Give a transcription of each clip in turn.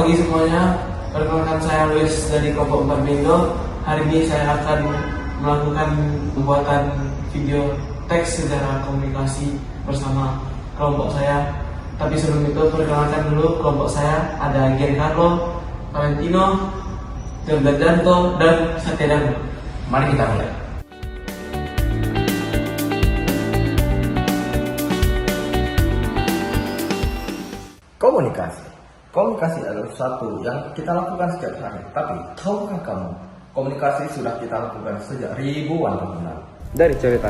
pagi semuanya, perkenalkan saya Luis dari kelompok 4 Bindo. Hari ini saya akan melakukan pembuatan video teks sejarah komunikasi bersama kelompok saya. Tapi sebelum itu perkenalkan dulu kelompok saya, ada Giancarlo, Valentino, Giandanto, dan Satya. Mari kita mulai. Komunikasi adalah sesuatu yang kita lakukan setiap hari. Tapi tahukah kamu, komunikasi sudah kita lakukan sejak ribuan tahun lalu. Dari cerita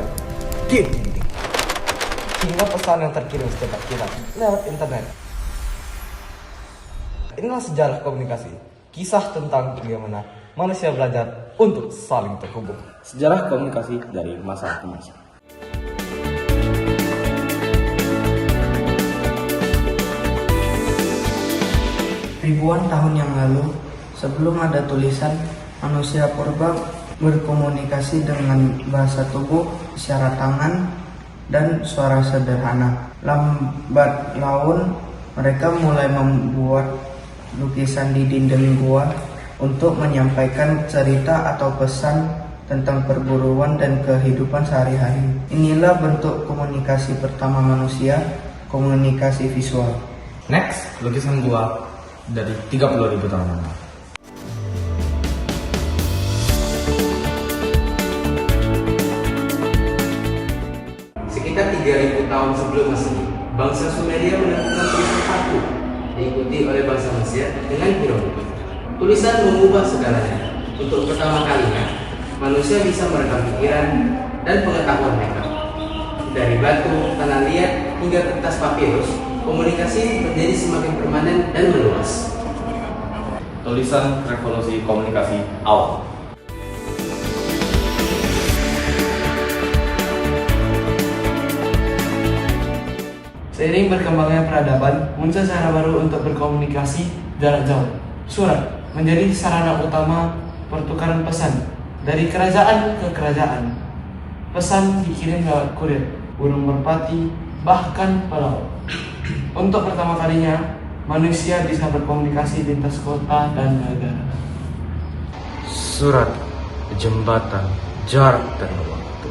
hingga pesan yang terkirim setiap kita lewat internet. Inilah sejarah komunikasi, kisah tentang bagaimana manusia belajar untuk saling terhubung. Sejarah komunikasi dari masa ke masa. Ribuan tahun yang lalu, sebelum ada tulisan, manusia purba berkomunikasi dengan bahasa tubuh, isyarat tangan, dan suara sederhana. Lambat laun, mereka mulai membuat lukisan di dinding gua untuk menyampaikan cerita atau pesan tentang perburuan dan kehidupan sehari-hari. Inilah bentuk komunikasi pertama manusia, komunikasi visual. Next, lukisan gua dari 30.000 tahun lalu. Sekitar 3.000 tahun sebelum Masehi, bangsa Sumeria menemukan tulisan paku, diikuti oleh bangsa Mesir dengan hieroglif. Tulisan mengubah segalanya. Untuk pertama kalinya, manusia bisa merekam pikiran dan pengetahuan mereka. Dari batu, tanah liat, hingga kertas papirus, komunikasi menjadi semakin permanen dan meluas. Tulisan revolusi komunikasi awal. Seiring berkembangnya peradaban, muncul cara baru untuk berkomunikasi jarak jauh. Surat menjadi sarana utama pertukaran pesan dari kerajaan ke kerajaan. Pesan dikirim lewat kurir, burung merpati, bahkan pelaut. Untuk pertama kalinya, manusia bisa berkomunikasi lintas kota dan negara. Surat, jembatan, jarak dan waktu.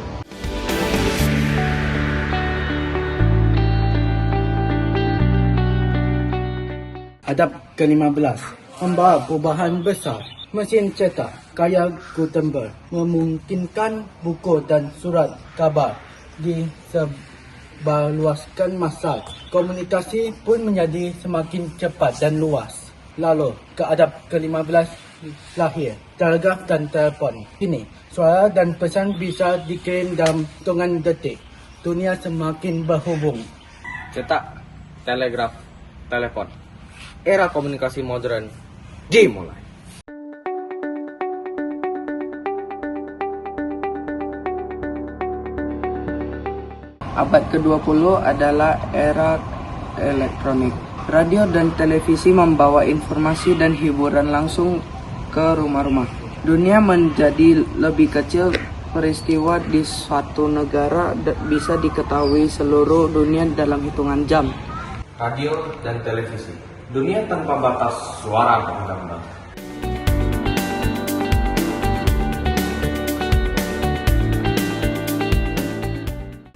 Adab ke-15 membawa perubahan besar. Mesin cetak gaya Gutenberg memungkinkan buku dan surat kabar disebarluaskan massal. Komunikasi pun menjadi semakin cepat dan luas. Lalu ke adab ke-15 lahir telegraf dan telefon. Kini suara dan pesan bisa dikirim dalam hitungan detik. Dunia semakin berhubung. Cetak, telegraf, telepon. Era komunikasi modern dimulai. Abad ke-20 adalah era elektronik. Radio dan televisi membawa informasi dan hiburan langsung ke rumah-rumah. Dunia menjadi lebih kecil. Peristiwa di suatu negara bisa diketahui seluruh dunia dalam hitungan jam. Radio dan televisi. Dunia tanpa batas, suara berkembang.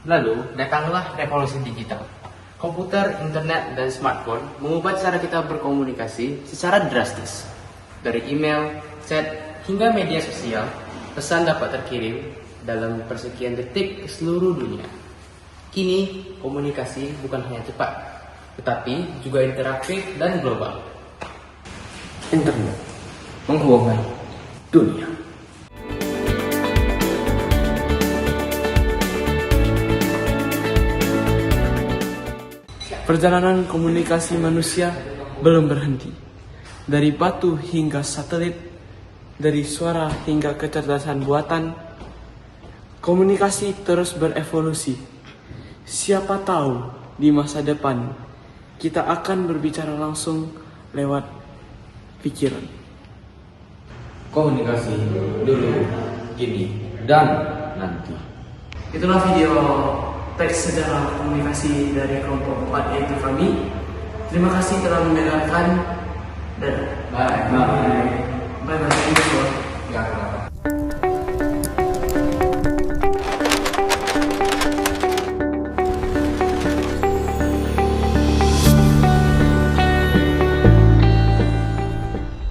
Lalu, datanglah revolusi digital. Komputer, internet, dan smartphone mengubah cara kita berkomunikasi secara drastis. Dari email, chat, hingga media sosial, pesan dapat terkirim dalam persekian detik ke seluruh dunia. Kini, komunikasi bukan hanya cepat, tetapi juga interaktif dan global. Internet menghubungkan dunia. Perjalanan komunikasi manusia belum berhenti. Dari batu hingga satelit, dari suara hingga kecerdasan buatan, komunikasi terus berevolusi. Siapa tahu di masa depan kita akan berbicara langsung lewat pikiran. Komunikasi dulu, kini, dan nanti. Itulah video teks sejarah komunikasi dari kelompok 4 yaitu kami. Terima kasih telah mendengarkan Bye.